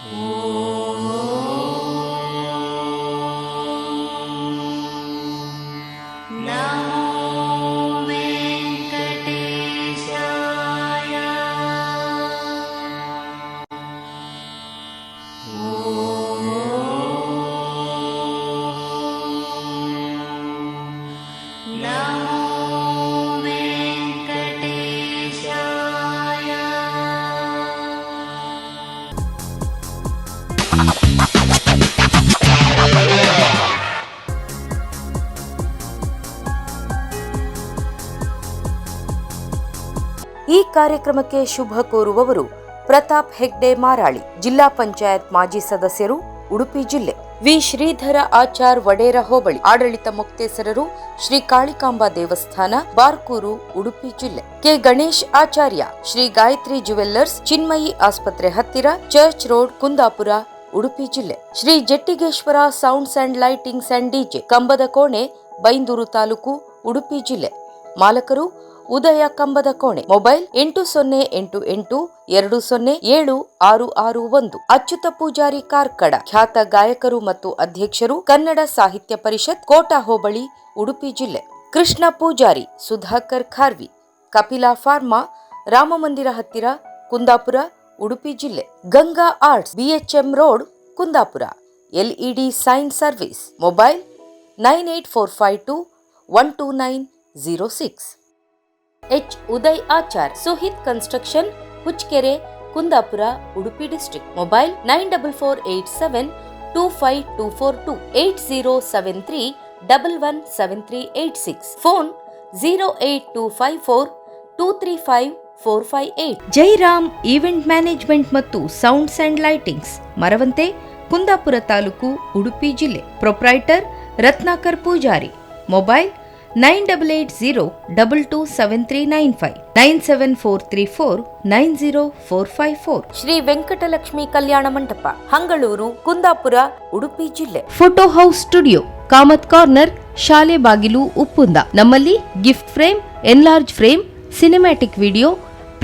ಈ ಕಾರ್ಯಕ್ರಮಕ್ಕೆ ಶುಭ ಕೋರುವವರು ಪ್ರತಾಪ್ ಹೆಗ್ಡೆ ಮಾರಾಳಿ, ಜಿಲ್ಲಾ ಪಂಚಾಯತ್ ಮಾಜಿ ಸದಸ್ಯರು, ಉಡುಪಿ ಜಿಲ್ಲೆ. ವಿ ಶ್ರೀಧರ ಆಚಾರ್, ವಡೇರ ಹೋಬಳಿ, ಆಡಳಿತ ಮುಕ್ತೇಸರರು, ಶ್ರೀ ಕಾಳಿಕಾಂಬಾ ದೇವಸ್ಥಾನ, ಬಾರ್ಕೂರು, ಉಡುಪಿ ಜಿಲ್ಲೆ. ಕೆ ಗಣೇಶ್ ಆಚಾರ್ಯ, ಶ್ರೀ ಗಾಯತ್ರಿ ಜುವೆಲ್ಲರ್ಸ್, ಚಿನ್ಮಯಿ ಆಸ್ಪತ್ರೆ ಹತ್ತಿರ, ಚರ್ಚ್ ರೋಡ್, ಕುಂದಾಪುರ, ಉಡುಪಿ ಜಿಲ್ಲೆ. Shri Jattigeshwara sounds and lightings and DJ, ಕಂಬದ ಕೋಣೆ, ಬೈಂದೂರು ತಾಲೂಕು, ಉಡುಪಿ ಜಿಲ್ಲೆ. ಮಾಲಕರು ಉದಯ ಕಂಬದ ಕೋಣೆ. ಮೊಬೈಲ್ 8082076661. ಅಚ್ಯುತ ಪೂಜಾರಿ ಕಾರ್ಕಡ, ಖ್ಯಾತ ಗಾಯಕರು ಮತ್ತು ಅಧ್ಯಕ್ಷರು, ಕನ್ನಡ ಸಾಹಿತ್ಯ ಪರಿಷತ್, ಕೋಟಾ ಹೋಬಳಿ, ಉಡುಪಿ ಜಿಲ್ಲೆ. ಕೃಷ್ಣ ಪೂಜಾರಿ, ಸುಧಾಕರ್ ಖಾರ್ವಿ, ಕಪಿಲಾ ಫಾರ್ಮಾ, ರಾಮಮಂದಿರ ಹತ್ತಿರ, ಕುಂದಾಪುರ, ಉಡುಪಿ ಜಿಲ್ಲೆ. Ganga arts, BHM road, Kundapura. LED sign service. Mobile 9845212906. H. Uday Achar, Suhit construction, Huchkere, Kundapura, Udupi district. Mobile 9448725242, 8073117386. Phone 08254235458. Jairam event management ಮತ್ತು sounds and lightings, Maravanthe, Kundapura ತಾಲೂಕು, ಉಡುಪಿ ಜಿಲ್ಲೆ. ಪ್ರೊಪ್ರೈಟರ್ ರತ್ನಾಕರ್ ಪೂಜಾರಿ. ಮೊಬೈಲ್ 9802273959, 974349044. ಶ್ರೀ ವೆಂಕಟಲಕ್ಷ್ಮಿ ಕಲ್ಯಾಣ ಮಂಟಪ, ಹಂಗಳೂರು, ಕುಂದಾಪುರ, ಉಡುಪಿ ಜಿಲ್ಲೆ. Photo house studio, Kamath corner, ಶಾಲೆ ಬಾಗಿಲು, ಉಪ್ಪುಂದ. ನಮ್ಮಲ್ಲಿ gift frame, enlarge frame, cinematic video,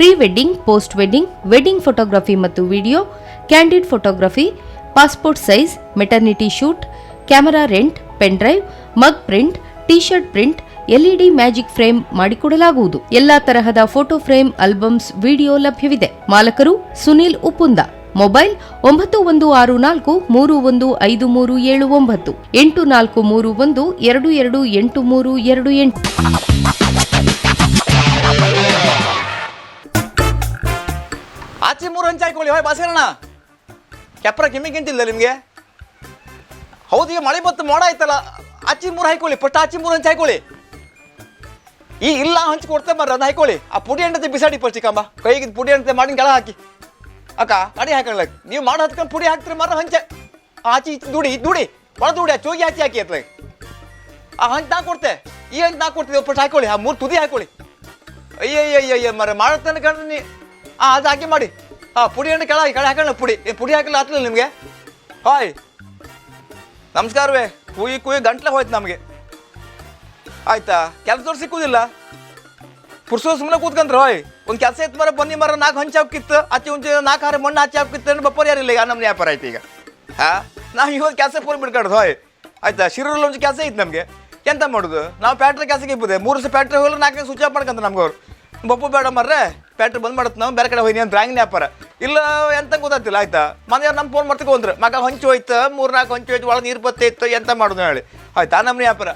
pre wedding, post wedding, wedding photography ಮತ್ತು video, candid photography, passport size, maternity shoot, camera rent, pen drive, mug print, T shirt print, LED magic frame ಮಾಡಿಕೊಡಲಾಗುವುದು. ಎಲ್ಲಾ ತರಹದ photo frame, albums, video ಲಭ್ಯವಿದೆ. ಮಾಲಕರು Sunil Uppunda. Mobile 9163153798, 8431228328. ಆಚೆ 3 ಹಂಚು ಹಾಕೊಳ್ಳಿ. ಹೋಯ್ ಬಾಸೇರಣ್ಣ, ಕೆಪ್ರ ಕಿಮ್ಮಿಗಿಂತಿಲ್ಲ ನಿಮಗೆ? ಹೌದು, ಈಗ ಮಳೆ ಬತ್ತು, ಮೋಡ ಆಯ್ತಲ್ಲ. ಆಚಿ 3 ಹಾಕೊಳ್ಳಿ, ಪಟ್ಟ ಆಚಿ 3 ಹಂಚು ಹಾಕೊಳ್ಳಿ. ಈ ಇಲ್ಲ ಹಂಚು ಕೊಡ್ತೇ ಬರ್ರಿ, ಅದು ಹಾಕೊಳ್ಳಿ. ಆ ಪುಡಿ ಎಣ್ಣತೆ ಬಿಸಾಡಿ ಪರ್ಚಿಕಂಬ, ಕೈಗೆ ಪುಡಿ ಎಣ್ಣತೆ ಮಾಡಿನ ಕೆಳ ಹಾಕಿ. ಅಕ್ಕ ಅಡಿ ಹಾಕೊಳ್ಳ, ನೀವು ಮಾಡಿ ಹತ್ಕೊಂಡು ಪುಡಿ ಹಾಕ್ತೀರಿ ಮರ ಹಂಚೆ. ಆಚಿ ದುಡಿ ಒಳ ದುಡಿ, ಆ ಚೋಗಿ ಆಚಿ ಹಾಕಿ ಅತ್ಲಾಗ. ಆ ಹಂಚು ನಾ ಕೊಡ್ತೆ, ಈ ಹಂಚು ನಾ ಕೊಡ್ತೀವಿ, ಪಟ್ಟು ಹಾಕೊಳ್ಳಿ. ಆ 3 ತುದಿ ಹಾಕೊಳ್ಳಿ. ಅಯ್ಯಯ್ಯಯ್ಯ ಮರ ಮಾಡತ್ತಾನೆ ಕಂಡ್ರಿ ನೀ. ಅದು ಹಾಕಿ ಮಾಡಿ. ಪುಡಿ ಎಣ್ಣೆ ಕೆಳ ಹಾಕೋಣ. ಪುಡಿ ಹಾಕಲ್ಲ ಹತ್ತಲಿಲ್ಲ ನಿಮಗೆ? ಹಾಯ್ ನಮಸ್ಕಾರವೇ. ಕುಯ್ಯಿ ಗಂಟ್ಲೆ ಹೋಯ್ತು ನಮಗೆ. ಆಯ್ತಾ, ಕೆಲಸದವ್ರು ಸಿಕ್ಕುದಿಲ್ಲ. ಪುರ್ಸೋ ಸುಮ್ಮನೆ ಕೂತ್ಕೊಂಡ್ರೆ ಹೋಯ್. ಒಂದು ಕೆಲಸ ಇತ್ತು ಮರ, ಬನ್ನಿ ಮರ 4 ಹಂಚು ಹಾಕಿತ್ತು, ಆಚೆ ಮುಂಚೆ 4 ಹಾರೆ ಮಣ್ಣು ಆಚೆ ಹಾಕಿತ್ತು ಅಂದ್ರೆ ಬಪ್ಪರ್ ಯಾರಿಲ್ಲ. ಈಗ ನಮ್ದು ವ್ಯಾಪಾರ ಆಯ್ತು ಈಗ. ನಾವು ಇವತ್ತು ಕೆಲಸ ಪೂರಿ ಬಿಡ್ಕೊಡ್ದು ಹೋಯ್. ಆಯ್ತಾ, ಶಿರೂರಲ್ಲಿ ಒಂದು ಕೆಲಸ ಇತ್ತು ನಮಗೆ. ಎಂತ ಮಾಡೋದು, ನಾವು ಪ್ಯಾಟ್ರಿ ಕೆಲಸಕ್ಕೆ ಇಬ್ಬದೆ 3 ವರ್ಷ ಪ್ಯಾಟ್ರಿ ಹೋಗಲ್ಲ, 4 ಸ್ವಿಚ್ ಆಫ್ ಮಾಡ್ಕೊಂತ ನಮ್ಗೆ ಅವ್ರು. ಬಪ್ಪು ಬೇಡ ಮರ್ರೆ, ಪ್ಯಾಟ್ರಿ ಬಂದ್ ಮಾಡುತ್ತೆ, ನಾವು ಬೇರೆ ಕಡೆ ಹೋಯ್ನಿ ಅಂತ ಹಂಗಿನ ವ್ಯಾಪಾರ ಇಲ್ಲ ಎಂತ ಗೊತ್ತಾಗ್ತಿಲ್ಲ. ಆಯ್ತಾ, ಮನೆಯವ್ರು ನಮ್ಮ ಫೋನ್ ಮಾಡ್ತಿಕೊ ಅಂದ್ರೆ ಮಗ ಹಂಚು ಹೋಯ್ತು, 3-4 ಹಂಚು ಹೋಯ್ತು, ಒಳಗೆ ನೀರು ಬತ್ತೈತ್ತು, ಎಂತ ಮಾಡೋದು ಹೇಳಿ. ಆಯ್ತಾ, ನಮ್ಮನೆ ವ್ಯಾಪಾರ.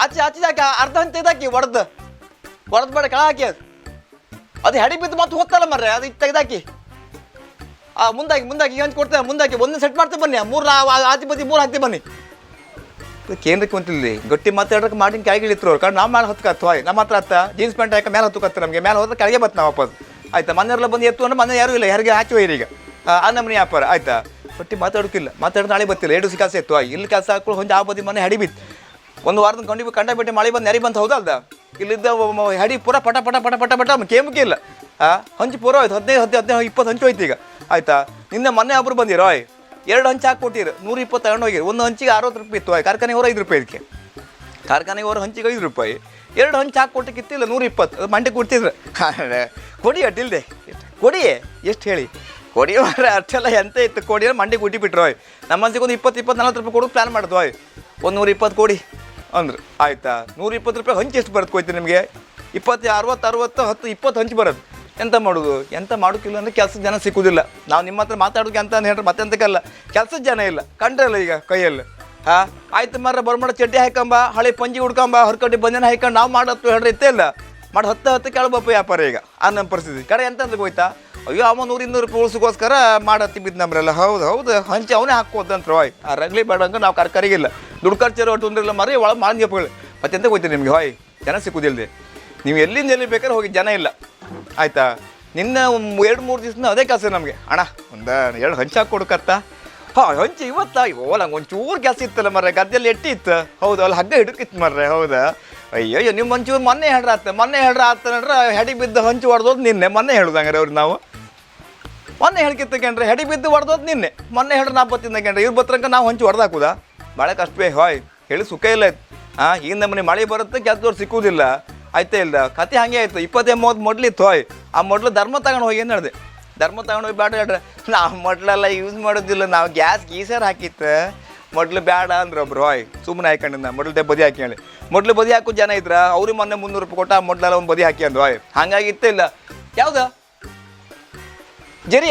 ಆಚೆ ಹಾಕಿ ಅರ್ಧ ಹಂಚ ಇದಾಕಿ ಒಡೆದು ಬೇಡ ಕೆಳ ಹಾಕಿ. ಅದು ಹೆಡಿ ಬಿದ್ದು ಮತ್ತೆ ಹೋಗ್ತಲ್ಲ ಮರ್ರೆ, ಅದು ತೆಗೆದಾಕಿ. ಮುಂದಾಕಿ ಹಂಚು ಕೊಡ್ತೇವೆ. ಮುಂದಾಕಿ ಒಂದೇ ಸೆಟ್ ಮಾಡ್ತೇವೆ ಬನ್ನಿ. 3 ಆಚೆ ಬದಿ 3 ಹಾಕ್ತೀವಿ ಬನ್ನಿ. ಕೇಂದ್ರಕ್ಕೆ ಹೊಂತಿಲ್ಲ ಗಟ್ಟಿ ಮಾತಾಡೋಕೆ ಮಾಡಿನ ಕೆಳಗಿಳಿತ್ರು ಅವ್ರು. ಕಾರಣ ನಾವು ಮೇಲೆ ಹತ್ಕತ್ತು ಹೋಯ್. ನಮ್ಮ ಹತ್ರ ಜೀನ್ಸ್ ಪ್ಯಾಂಟ್ ಹಾಕಿ ಮೇಲೆ ಹತ್ತುಕತ್ತು. ನಮಗೆ ಮೇಲೆ ಹೋದ್ರೆ ಕೆಳಗೆ ಬತ್ತು ನಾವು ವಾಪಸ್. ಆಯ್ತಾ, ಮನೆಯವರೆಲ್ಲ ಬಂದು ಎತ್ತು ಅಂದ್ರೆ ಮನೆ ಯಾರೂ ಇಲ್ಲ, ಯಾರಿಗೆ ಹಾಕಿ ಹೋಯ್ರಿ ಈಗ. ಆ ನಮ್ಮನೆ ವ್ಯಾಪಾರ. ಆಯ್ತಾ, ಗಟ್ಟಿ ಮಾತಾಡೋಕ್ಕಿಲ್ಲ, ಮಾತಾಡೋದು ನಾಳೆ ಬತ್ತಿಲ್ಲ. 2 ದಿವಸ ಕೆಲಸ ಇತ್ತು. ಇಲ್ಲಿ ಕೆಲಸ ಹಾಕೊಂಡು ಹೊಂದಿ ಆ ಬದಿ ಮನೆ ಹೆಡಿ ಬಿತ್ತು. 1 ವಾರದ ಕಂಡ ಬಿಟ್ಟು ಮಳೆ ಬಂದು ನೆರಿ ಬಂತು. ಹೌದಲ್ದ, ಇಲ್ಲಿದ್ದ ಹೆಡಿ ಪೂರ ಪಟ ಕೇಮಕ್ಕೆ ಇಲ್ಲ. ಹಂಚು ಪೂರ ಹೋಯ್ತು. 15-20 ಹಂಚು ಹೋಯ್ತು ಈಗ. ಆಯ್ತಾ, ನಿನ್ನೆ ಮೊನ್ನೆ ಒಬ್ರು ಬಂದಿರೋ 2 ಹಂಚು ಹಾಕಿ ಕೊಟ್ಟಿರು, 120 ತಗೊಂಡು ಹೋಗಿರು. 1 ಹಂಚಿಗೆ 60 ರೂಪಾಯಿ ಇತ್ತು. ಕಾರ್ಖಾನೆಗೆ ಅವ್ರು 5 ರೂಪಾಯಿ. ಇದಕ್ಕೆ ಕಾರ್ಖಾನೆಗೆ ಅವ್ರು ಹಂಚಿಗೆ 5 ರೂಪಾಯಿ. 2 ಹಂಚು ಹಾಕಿ ಕೊಟ್ಟಿಕ್ಕಿತ್ತಿಲ್ಲ 120. ಮಂಡೆ ಕೊಡ್ತಿದ್ರು. ಕೊಡಿ ಅಡ್ಡಿಲ್ದೆ ಕೊಡಿ ಎಷ್ಟು ಹೇಳಿ. ಕೊಡಿ ಮಾರ್ರೆ ಅಷ್ಟೆಲ್ಲ ಎಂತ ಇತ್ತು ಕೊಡಿ ಮಂಡಿ ಗುಟ್ಟಿ ಬಿಟ್ರು ಹೋಯ್ ನಮ್ಮ ಮನ್ಸಿಗೆ ಒಂದು 20-40 ರೂಪಾಯಿ ಕೊಡೋದು ಪ್ಲ್ಯಾನ್ ಮಾಡಿದ್ವು ಹೋಯ್ ಒಂದು 120 ಕೊಡಿ ಅಂದ್ರು ಆಯ್ತಾ 120 ರೂಪಾಯಿ ಹಂಚಿ ಎಷ್ಟು ಬರುತ್ತೆ ಹೋಯ್ತು ನಿಮಗೆ 20, 60, 10, 20 ಹಂಚಿ ಬರೋದು ಎಂತ ಮಾಡೋದು ಎಂತ ಮಾಡೋಕ್ಕಿಲ್ಲ ಅಂದರೆ ಕೆಲಸದ ಜನ ಸಿಕ್ಕುದಿಲ್ಲ ನಾವು ನಿಮ್ಮ ಹತ್ರ ಮಾತಾಡೋಕೆ ಅಂತ ಹೇಳ್ರಿ ಮತ್ತೆ ಎಂತಕ್ಕಲ್ಲ ಕೆಲಸದ ಜನ ಇಲ್ಲ ಕಂಡ್ರಲ್ಲ ಈಗ ಕೈಯಲ್ಲಿ ಹಾಂ ಆಯ್ತು ಮಾರ್ರೆ ಬರ್ಮಾಡ ಚಡ್ಡಿ ಹಾಕಂಬ ಹಳೆ ಪಂಜಿ ಹುಡ್ಕಂಬ ಹೊರಕಟ್ಟಿ ಬಂಜನ ಹಾಕೊಂಡು ನಾವು ಮಾಡತ್ತು ಹೇಳ್ರಿ ಇತ್ತೇ ಇಲ್ಲ ಮಾಡಿ 10 ಕೇಳಬಪ್ಪ ವ್ಯಾಪಾರ ಈಗ ಆ ನಮ್ಮ ಪರಿಸ್ಥಿತಿ ಕಡೆ ಎಂತಂದ್ರೆ ಹೋಯ್ತಾ ಅಯ್ಯೋ ಅವ 100-200 ರೂಪಾಯಿ ಉಳಿಸೋಗೋಸ್ಕರ ಮಾಡತ್ತಿ ಬಿದ್ದು ನಮ್ರೆಲ್ಲ ಹೌದು ಹಂಚಿ ಅವನೇ ಹಾಕೋದಂತ ಹೋಯ್ ಆ ರಗ್ಲಿ ಬೇಡ ಹಂಗೆ ನಾವು ಕರ್ಕರಿಗಿಲ್ಲ ದುಡ್ಡು ಖರ್ಚು ಒಟ್ಟು ತೊಂದ್ರಿಲ್ಲ ಮರಿ ಒಳಗೆ ಮಾಡಿದ್ಯಪ್ಪಗಳು ಮತ್ತೆ ಎಂತ ಹೋಯ್ತೀರಿ ನಿಮಗೆ ಹೋಯ್ ಜನ ಸಿಕ್ಕುದಿಲ್ಲದೆ ನೀವು ಎಲ್ಲಿಂದ ಎಲ್ಲಿ ಬೇಕಾದ್ರೆ ಹೋಗಿ ಜನ ಇಲ್ಲ ಆಯಿತಾ ನಿನ್ನ 2-3 ದಿವಸ ಅದೇ ಕೆಲಸ ನಮಗೆ ಅಣ್ಣ ಒಂದು 2 ಹಂಚಿ ಹಾಕ್ಕೊಡ್ಕತ್ತ ಹಾಂ ಹಂಚಿ ಇವತ್ತ ಓ ನಂಗೆ ಒಂಚೂರು ಕೆಲಸ ಇತ್ತಲ್ಲ ಮರ್ರೆ ಗದ್ದೆಯಲ್ಲಿ ಎಟ್ಟಿ ಇತ್ತು ಹೌದು ಅಲ್ಲಿ ಹಗ್ಗ ಹಿಡಕಿತ್ತು ಮರ್ರೆ ಹೌದಾ ಅಯ್ಯೋ ನಿಮ್ಮ ಒಂಚೂರು ಮೊನ್ನೆ ಹೇಳ್ರ ಆತಂದ್ರೆ ಹೆಡಿ ಬಿದ್ದು ಹಂಚು ಹೊಡೆದೋದು ನಿನ್ನೆ ಮೊನ್ನೆ ಹೇಳುದಂಗ್ರೆ ಅವ್ರು ನಾವು ಮೊನ್ನೆ ಹೇಳ್ಕಿತ್ತಕಂಡ್ರೆ ಹೆಡಿ ಬಿದ್ದು ಹೊಡೆದೋದು ನಿನ್ನೆ ಮೊನ್ನೆ ಹೇಳ್ರೆ ನಾ ಬತ್ತಿಂದಕಂಡ್ರೆ ಇವ್ರು ಬತ್ತರಂಕ ನಾವು ಹಂಚು ಹೊಡೆದಾಕುದಾ ಭಾಳ ಕಷ್ಟವೇ ಹೋಯ್ ಹೇಳಿ ಸುಖ ಇಲ್ಲ ಹಾಂ ಈಗ ನಮ್ಮನೆ ಮಳೆ ಬರುತ್ತೆ ಕೆಲಸದವ್ರು ಸಿಕ್ಕುವುದಿಲ್ಲ ಆಯ್ತಾ ಇಲ್ಲ ಕತೆ ಹಾಗೆ ಆಯ್ತು 20-30 ಮೊಡ್ಲಿತ್ತು ಹೋಯ್ ಆ ಮೊಡ್ಲು ಧರ್ಮ ತಗೊಂಡು ಹೋಗಿ ಏನು ಹೇಳಿದೆ ಧರ್ಮ ತಗೊಂಡು ಹೋಗಿ ಬೇಡ ಹೇಳ್ರೆ ನಾವು ಮೊಡ್ಲೆಲ್ಲ ಯೂಸ್ ಮಾಡೋದಿಲ್ಲ ನಾವು ಗೀಸರ್ ಹಾಕಿತ್ತು ಮೊಡ್ಲು ಬೇಡ ಅಂದ್ರೆ ಒಬ್ರು ಹೋಯ್ ಸುಮ್ಮನೆ ಹಾಕೊಂಡಿದ್ದ ಮೊಡ್ಲು ಬದಿ ಹಾಕಿ ಹೇಳಿ ಮೊಡ್ಲು ಬದಿ ಹಾಕೋ ಜನ ಇದ್ರ ಅವ್ರಿಗೆ ಮೊನ್ನೆ 300 ರೂಪಾಯಿ ಕೊಟ್ಟು ಆ ಮೊಡ್ಲೆಲ್ಲ ಒಂದು ಬದಿ ಹಾಕಿ ಅಂದ್ರು ಹೋಯ್ ಹಾಗಾಗಿ ಇತ್ತಿಲ್ಲ ಯಾವ್ದು ಜರಿ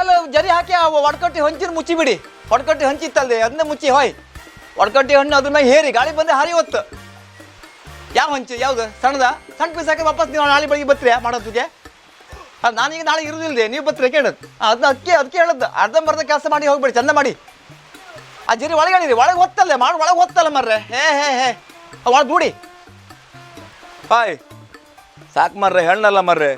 ಅಲ್ಲ ಜರಿ ಹಾಕಿ ಒಡ್ಕಟ್ಟಿ ಹಂಚಿನ ಮುಚ್ಚಿ ಬಿಡಿ ಒಡ್ಕಟ್ಟಿ ಹಂಚಿತ್ತಲ್ದೆ ಅದನ್ನೇ ಮುಚ್ಚಿ ಹೋಯ್ ಒಡ್ಕಟ್ಟಿ ಹಣ್ಣು ಅದ್ರ ಮೇಲೆ ಹೇರಿ ಗಾಳಿ ಬಂದೆ ಹಾರಿ ಹೊತ್ತು ಯಾವ ಹಂಚು ಯಾವ್ದು ಸಣ್ಣ ಪೀಸ್ ಹಾಕಿ ವಾಪಸ್ ನೀವು ನಾಳೆ ಬೆಳಿಗ್ಗೆ ಬರ್ತೀರಿ ಮಾಡೋದಕ್ಕೆ ಅದು ನಾನೀಗ ನಾಳೆ ಇರೋದಿಲ್ಲದೆ ನೀವು ಬರ್ತೀರಿ ಕೇಳೋದು ಅದನ್ನ ಅದಕ್ಕೆ ಹೇಳೋದು ಅರ್ಧಂಬರ್ಧ ಕೆಲಸ ಮಾಡಿ ಹೋಗ್ಬೇಡಿ ಚಂದ ಮಾಡಿ ಆ ಜರಿ ಒಳಗಡೆ ಒಳಗೆ ಹೊತ್ತಲ್ಲ ಒಳಗೆ ಹೊತ್ತಲ್ಲ ಮರ್ರೆ ಹೇ ಒಳಗೆ ದೂಡಿ ಹಾಯ್ ಸಾಕು ಮರ್ರೆ ಹೆಣ್ಣಲ್ಲ ಮರ್ರೆ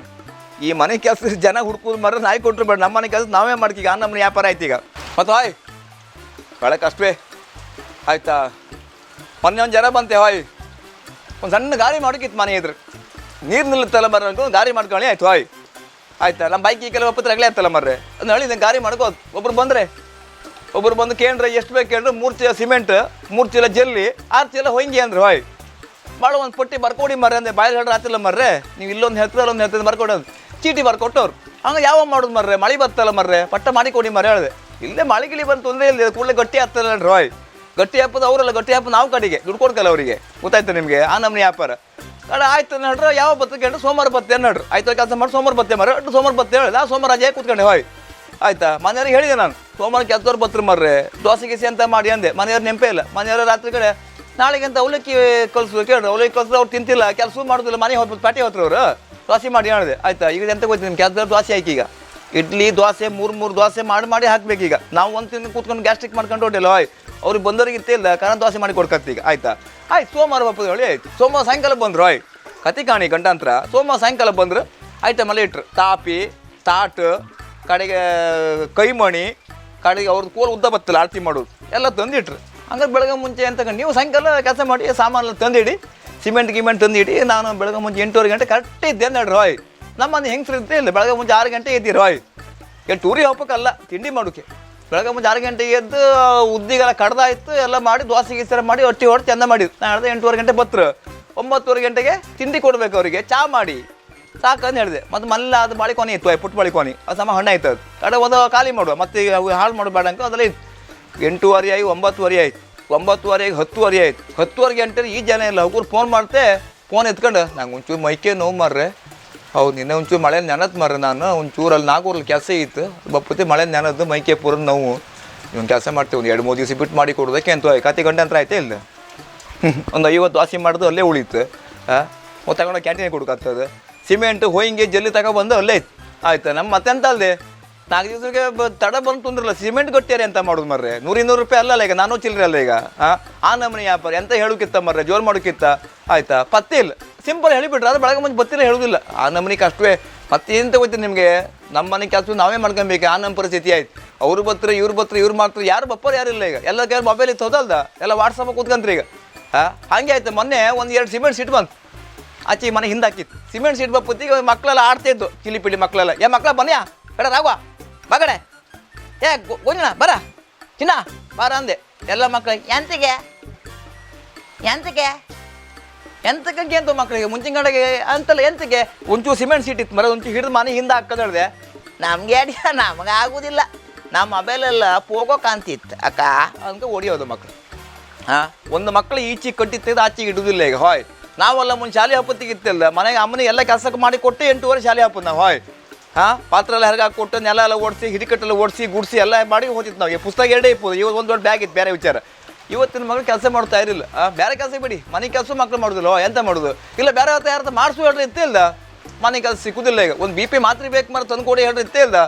ಈ ಮನೆ ಕೆಲಸ ಜನ ಹುಡ್ಕೋದು ಮರ್ರೆ ನಾಯಿ ಕೊಟ್ಟರು ಬೇಡ ನಮ್ಮ ಮನೆ ಕೆಲಸ ನಾವೇ ಮಾಡ್ಕೀಗ ಆ ನಮ್ಮನೆ ವ್ಯಾಪಾರ ಆಯ್ತು ಈಗ ಮತ್ತು ಹಾಯ್ ಭಾಳ ಕಷ್ಟವೇ ಆಯ್ತಾ ಮೊನ್ನೆ ಒಂದು ಜನ ಬಂತೆ ಹಾಯ್ ಒಂದು ಸಣ್ಣ ಗಾಡಿ ಮಾಡೋಕ್ಕಿತ್ತು ಮನೆ ಇದ್ರೆ ನೀರು ನಿಲ್ಲುತ್ತಲ್ಲ ಮರ್ರೆ ಅನ್ಕೊಂಡು ಗಾಡಿ ಮಾಡ್ಕೊಳ್ಳಿ ಆಯ್ತು ಹಾಯ್ ಆಯ್ತಾ ನಮ್ಮ ಬೈಕ್ ಕೆಲವು ಒಪ್ಪತ್ತು ರಗಳೆ ಆಯ್ತಲ್ಲ ಮರ್ರೆ ಅದನ್ನ ಹೇಳಿದೆ ಗಾಡಿ ಮಾಡ್ಕೋದು ಒಬ್ರು ಬಂದು ಕೇಳ್ರೆ ಎಷ್ಟು ಬೇಕು ಕೇಳ್ರೆ 3 ಚೀಲ ಸಿಮೆಂಟ್ 3 ಚೀಲ ಜಲ್ಲಿ 6 ಚೀಲ ಹೊಂಗಿ ಅಂದ್ರೆ ಹೋಯ್ ಭಾಳ ಒಂದು ಪಟ್ಟಿ ಬರ್ಕೊಡಿ ಮರ್ರೆ ಅಂದೆ ಬಾಯಲ್ಲಿ ಹೇಳ್ರೆ ಆತಿಲ್ಲ ಮರ್ರೆ ನೀವು ಇಲ್ಲೊಂದು ಹೇಳ್ತದೆ ಅಲ್ಲೊಂದು ಹೇಳ್ತದೆ ಬರ್ಕೊಡೋದು ಚೀಟಿ ಬರ್ಕೊಟ್ಟವ್ರು ಹಂಗೆ ಯಾವ ಮಾಡೋದು ಮರ್ರೆ ಮಳೆ ಬರ್ತಲ್ಲ ಮರ್ರೆ ಪಟ್ಟ ಮಾಡಿಕೊಡಿ ಮರ್ರೆ ಹೇಳಿದೆ ಇಲ್ಲೇ ಮಳೆ ಗಿಳಿ ಬಂದು ತೊಂದರೆ ಇಲ್ಲ ಕೂಡಲೇ ಗಟ್ಟಿ ಆಗ್ತಲ್ಲ ರೋಯ್ ಗಟ್ಟಿ ಹಾಕೋದು ಅವರಲ್ಲ ಗಟ್ಟಿ ಹಾಕೋದು ನಾವು ಕಡೆಗೆ ದುಡ್ಡು ಕೊಡ್ಕಲ್ಲ ಅವರಿಗೆ ಗೊತ್ತಾಯ್ತು ನಿಮಗೆ ಆ ನಮ್ಮನೆ ವ್ಯಾಪಾರ ಅಲ್ಲ ಆಯ್ತು ನಡ್ರೆ ಯಾವ ಬತ್ತೆ ಕೇಳ್ರೆ ಸೋಮವಾರ ಬತ್ತೆ ನಡ್ರಿ ಆಯ್ತು ಕೆಲಸ ಮಾಡಿ ಸೋಮವಾರ ಬತ್ತೆ ಮರ್ರೆ ಸೋಮವಾರ ಬತ್ತೆ ಹೇಳಿದೆ ಆ ಸೋಮವಾರ ರಜೆ ಕೂತ್ಕೊಂಡೆ ಹೋಯ್ ಆಯ್ತಾ ಮನೆಯವ್ರಿಗೆ ಹೇಳಿದೆ ನಾನು ಸೋಮವಾರ ಕೆಲಸದವ್ರು ಬತ್ರಿ ಮರ್ರೆ ದೋಸೆ ಗೀಸೆ ಅಂತ ಮಾಡಿ ಅಂದೆ ಮನೆಯವ್ರು ನೆಂಪೇ ಇಲ್ಲ ಮನೆಯವ್ರು ರಾತ್ರಿ ಕಡೆ ನಾಳೆಗೆ ಅಂತ ಅವಲಕ್ಕಿ ಕಲ್ಸು ಕೇಳ್ರಿ ಅವಲಕ್ಕಿ ಕಲ್ಸಿದ್ರೆ ಅವ್ರು ತಿಂತಿಲ್ಲ ಕೆಲಸ ಮಾಡೋದಿಲ್ಲ ಮನೆ ಹೋಗ್ಬಿಟ್ಟು ಪ್ಯಾಟಿ ಹೋತ್ರ ಅವರು ದೋಸೆ ಮಾಡಿ ಹೇಳಿದೆ ಆಯ್ತಾ ಈಗ ಎಂತ ಗೊತ್ತೀನಿ ಕೆಲಸದವ್ರು ದೋಸೆ ಹಾಕಿ ಈಗ ಇಡ್ಲಿ ದೋಸೆ 3 ದೋಸೆ ಮಾಡಿ ಹಾಕ್ಬೇಕೀಗ ನಾವು ಒಂದು ತಿಂಗಳು ಕೂತ್ಕೊಂಡು ಗ್ಯಾಸ್ಟ್ರಿಕ್ ಮಾಡ್ಕೊಂಡು ಹೊಟ್ಟಿಲ್ಲ ಹೋಯ್ ಅವ್ರಿಗೆ ಬಂದವ್ರಿಗೆ ಇತ್ತಿಲ್ಲ ಕಾರಣ ದೋಸೆ ಮಾಡಿ ಕೊಡ್ಕತ್ತೀಗ ಆಯ್ತಾ ಆಯ್ತು ಸೋಮವಾರ ಬಪ್ಪದು ಹೇಳಿ ಆಯ್ತು ಸೋಮವಾರ ಸಾಯಂಕಾಲ ಬಂದ್ರು ಹೋಯ್ ಕತಿ ಕಾಣಿ ಗಂಟಾಂತರ ಸೋಮವಾರ ಸಾಯಂಕಾಲ ಬಂದ್ರು ಐಟಮ್ ಎಲ್ಲ ಇಟ್ರು ತಾಪಿ ತಾಟ್ ಕಡೆಗೆ ಕೈಮಣಿ ಕಡೆಗೆ ಅವ್ರದ್ದು ಕೋಲ್ ಉದ್ದ ಬತ್ತಲ್ಲ ಆರತಿ ಮಾಡೋದು ಎಲ್ಲ ತಂದಿಟ್ರು ಹಂಗಾರೆ ಬೆಳಗ್ಗೆ ಮುಂಚೆ ಅಂತ ನೀವು ಸಾಯಂಕಾಲ ಕೆಲಸ ಮಾಡಿ ಸಾಮಾನು ತಂದಿಡಿ ಸಿಮೆಂಟ್ ಗಿಮೆಂಟ್ ತಂದಿಡಿ ನಾನು ಬೆಳಗ್ಗೆ ಮುಂಚೆ 8:30 ಗಂಟೆ ಕರೆಕ್ಟ್ ಇದ್ದೆ ನಡ್ರಿ ಹೋಯ್ ನಮ್ಮನೆ ಹೆಂಗಸ್ರು ಇದ್ದೇ ಇಲ್ಲ ಬೆಳಗ್ಗೆ ಮುಂಚೆ 6 ಗಂಟೆ ಎದ್ದಿರಿ ಹೋಯ್ ಈಗ ಟೂರಿಗೆ ಹೋಗ್ಬೇಕಲ್ಲ ತಿಂಡಿ ಮಾಡೋಕ್ಕೆ ಬೆಳಗ್ಗೆ ಮುಂಚೆ 6 ಗಂಟೆಗೆ ಎದ್ದು ಉದ್ದಿಗೆಲ್ಲ ಕಡ್ದಾಯ್ತು ಎಲ್ಲ ಮಾಡಿ ದೋಸೆ ಗೀಸರ ಮಾಡಿ ಹೊಟ್ಟಿ ಹೊಡೆದು ಚಂದ ಮಾಡಿದ್ರು ನಾನು ಹೇಳಿದೆ 8:30 ಗಂಟೆ ಬತ್ರು 9:30 ಗಂಟೆಗೆ ತಿಂಡಿ ಕೊಡ್ಬೇಕು ಅವರಿಗೆ ಚಾ ಮಾಡಿ ಸಾಕಂದು ಹೇಳಿದೆ ಮತ್ತು ಮಲ್ಲ ಅದು ಬಾಳಿಕೋನಿ ಇತ್ತು ಪುಟ್ಟ ಬಾಳಿಕೋನಿ ಅದು ಸಮ ಹಣ್ಣು ಆಯ್ತು ಅದು ಕಡೆ ಒಂದು ಖಾಲಿ ಮಾಡುವ ಮತ್ತು ಈಗ ಹಾಳು ಮಾಡಬೇಡ ಅಂತ ಅದೆಲ್ಲ ಇತ್ತು 8:30 ಆಗಿ 9:30 ಆಯ್ತು 9:30 ಆಗಿ 10:30 ಆಯ್ತು 10:30 ಗಂಟೆ ಈ ಜನ ಇಲ್ಲ ಹುಡುಗರು ಫೋನ್ ಮಾಡ್ತೆ ಫೋನ್ ಎತ್ಕೊಂಡು ನಂಗೆ ಒಂಚೂರು ಮೈಕೆ ನೋವು ಮಾರ್ರೆ ಹೌದು ನಿನ್ನೆ ಒಂಚೂರು ಮಳೆ ನೆನತ್ ಮಾರ್ರೆ ನಾನು ಒಂಚೂರು ಅಲ್ಲಿ ನಾಗೂರಲ್ಲಿ ಕೆಲಸ ಇತ್ತು ಬಪ್ಪತಿ ಮಳೆ ನೆನದ್ದು ಮೈಕೆ ಪೂರ ನೋವು ಇವನು ಕೆಲಸ ಮಾಡ್ತೇವೆ ಒಂದು 2-3 ದಿವಸ ಬಿಟ್ಟು ಮಾಡಿ ಕೊಡೋದಕ್ಕೆ ಅಂತ ಕತೆ ಗಂಟೆ ಅಂತ ಆಯ್ತಾ ಇಲ್ಲ ಒಂದು 50 ದೋಸೆ ಮಾಡಿದ್ದು ಅಲ್ಲೇ ಉಳಿತು ಮತ್ತು ತಗೊಂಡು ಕ್ಯಾಂಟೀನಿಗೆ ಕೊಡ್ಕತ್ತದು ಸಿಮೆಂಟ್ ಹೋಯಿಂಗೆ ಜಲ್ಲಿ ತಗೊಬಂದು ಅಲ್ಲೇ ಇತ್ತು ಆಯ್ತು ನಮ್ಮ ಮತ್ತೆ ಅಂತ ಅಲ್ಲದೆ 4 ದಿವಸಕ್ಕೆ ತಡ ಬಂತು ಅಂದ್ರಲ್ಲ ಸಿಮೆಂಟ್ ಗಟ್ಟಿಯಾರೆ ಅಂತ ಮಾಡೋದು ಮರ್ರೆ 100-200 ರೂಪಾಯಿ ಅಲ್ಲಲ್ಲ ಈಗ ನಾನು ಚಿಲ್ಲರೆ ಅಲ್ಲ ಈಗ ಆ ನಮ್ಮನೆ ವ್ಯಾಪಾರ ಎಂತ ಹೇಳೋಕ್ಕಿತ್ತ ಮರ್ರೆ ಜೋರು ಮಾಡೋಕ್ಕಿತ್ತ ಆಯ್ತಾ ಪತ್ತೆ ಇಲ್ಲ ಸಿಂಪಲ್ ಹೇಳಿಬಿಟ್ರೆ ಅದು ಬೆಳಗ್ಗೆ ಮುಂಚೆ ಬತ್ತಿಲ್ಲ ಹೇಳೋದಿಲ್ಲ ಆ ನಮ್ಮನೆ ಕಷ್ಟವೇ ಮತ್ತೆ ಎಂತ ಗೊತ್ತಿಲ್ಲ ನಿಮಗೆ ನಮ್ಮ ಮನೆ ಕೆಲಸ ನಾವೇ ಮಾಡ್ಕೊಬೇಕು ಆ ನಮ್ಮ ಪರಿಸ್ಥಿತಿ ಆಯ್ತು ಅವ್ರು ಬತ್ತಾರೆ ಇವ್ರು ಮಾಡ್ತಾರೆ ಯಾರು ಬಪ್ಪರು ಯಾರಿಲ್ಲ ಈಗ ಎಲ್ಲ ಕೈ ಮೊಬೈಲ್ ಇತ್ತು ಹೋದಲ್ದ ಎಲ್ಲ ವಾಟ್ಸಪ್ ಕೂತ್ಕೊಂತ್ರಿ ಈಗ ಹಾಗೆ ಆಯ್ತು ಮೊನ್ನೆ 1-2 ಸಿಮೆಂಟ್ ಸೀಟ್ ಬಂತು ಆಚೆ ಮನೆ ಹಿಂದೆ ಹಾಕಿತ್ತು ಸಿಮೆಂಟ್ ಸೀಟ್ ಬಪ್ಪತ್ತಿಗೆ ಮಕ್ಕಳೆಲ್ಲ ಆಡ್ತಾಯಿದ್ದು ಕಿಲಿಪಿಲಿ ಮಕ್ಕಳೆಲ್ಲ ಮಕ್ಕಳ ಬನ್ನಿಯಾ ಕಡೆ ರಾಘವ ಬಗಡೆ ಗೋಂಜಣ ಬರ ಚಿನ್ನ ಬಾರ ಅಂದೆ ಎಲ್ಲ ಮಕ್ಕಳು ಎಂತಕ್ಕೆ ಅಂತ ಮಕ್ಕಳಿಗೆ ಮುಂಚಿನ ಕಡೆಗೆ ಅಂತಲ್ಲ ಎಂತಕ್ಕೆ ಒಂಚೂರು ಸಿಮೆಂಟ್ ಸೀಟ್ ಇತ್ತು ಮರ ಒಂಚೂರು ಹಿಡಿದು ಮನೆ ಹಿಂದೆ ಹಾಕೋದು ಹೇಳಿದೆ ನಮ್ಗೆ ಅಡಿಯ ನಮಗೆ ಆಗೋದಿಲ್ಲ. ನಮ್ಮ ಮೊಬೈಲೆಲ್ಲ ಪೋಗೋ ಕಾಣ್ತಿತ್ತು ಅಕ್ಕ ಅಂತ ಹೊಡಿಯೋದು ಮಕ್ಕಳು. ಹಾಂ, ಒಂದು ಮಕ್ಕಳು ಈಚೆಗೆ ಕಟ್ಟಿತ್ತು ಆಚೆಗೆ ಇಡುವುದಿಲ್ಲ ಈಗ. ಹಾಯ್, ನಾವೆಲ್ಲ ಮುಂದೆ ಶಾಲೆ ಹಬ್ಬತ್ತಿಗೆ ಇತ್ತಿಲ್ಲ, ಮನೆಗೆ ಅಮ್ಮನಿಗೆ ಎಲ್ಲ ಕೆಲಸಕ್ಕೆ ಮಾಡಿ ಕೊಟ್ಟು 8 ವರ್ಷ ಶಾಲೆ ಹಬ್ಬದ ನಾವು. ಹಾಯ್, ಹಾಂ, ಪಾತ್ರ ಎಲ್ಲ ಹೊರಗೆ ಹಾಕ್ಕೊಟ್ಟು ನೆಲ ಎಲ್ಲ ಓಡಿಸಿ ಹಿಡಿಕಟ್ಟೆಲ್ಲ ಓಡಿಸಿ ಗುಡಿಸಿ ಎಲ್ಲ ಮಾಡಿ ಹೋಗ್ತಿತ್ತು ನಾವು. ಪುಸ್ತಕ ಎರಡೇ ಇಪ್ಪದು, ಇವತ್ತು ಒಂದು ದೊಡ್ಡ ಬ್ಯಾಗ್ ಇತ್ತು, ಬೇರೆ ವಿಚಾರ. ಇವತ್ತಿನ ಮಗಳು ಕೆಲಸ ಮಾಡ್ತಾ ಇರಲಿಲ್ಲ. ಬೇರೆ ಕೆಲಸ ಬಿಡಿ, ಮನೆ ಕೆಲಸ ಮಕ್ಕಳು ಮಾಡೋದಿಲ್ಲ. ಎಂತ ಮಾಡೋದು? ಇಲ್ಲ ಬೇರೆ ಹೊತ್ತು ಯಾರು ಮಾಡಿಸು ಹೇಳ್ರಿ ಇತ್ತಿಲ್ಲ, ಮನೆ ಕೆಲಸ ಸಿಕ್ಕುದಿಲ್ಲ ಈಗ. ಒಂದು BP ಮಾತ್ರೆ ಬೇಕು ಮಾರ ತಂದು ಕೊಡಿ ಹೇಳ್ರಿ ಇತ್ತಿಲ್ಲ.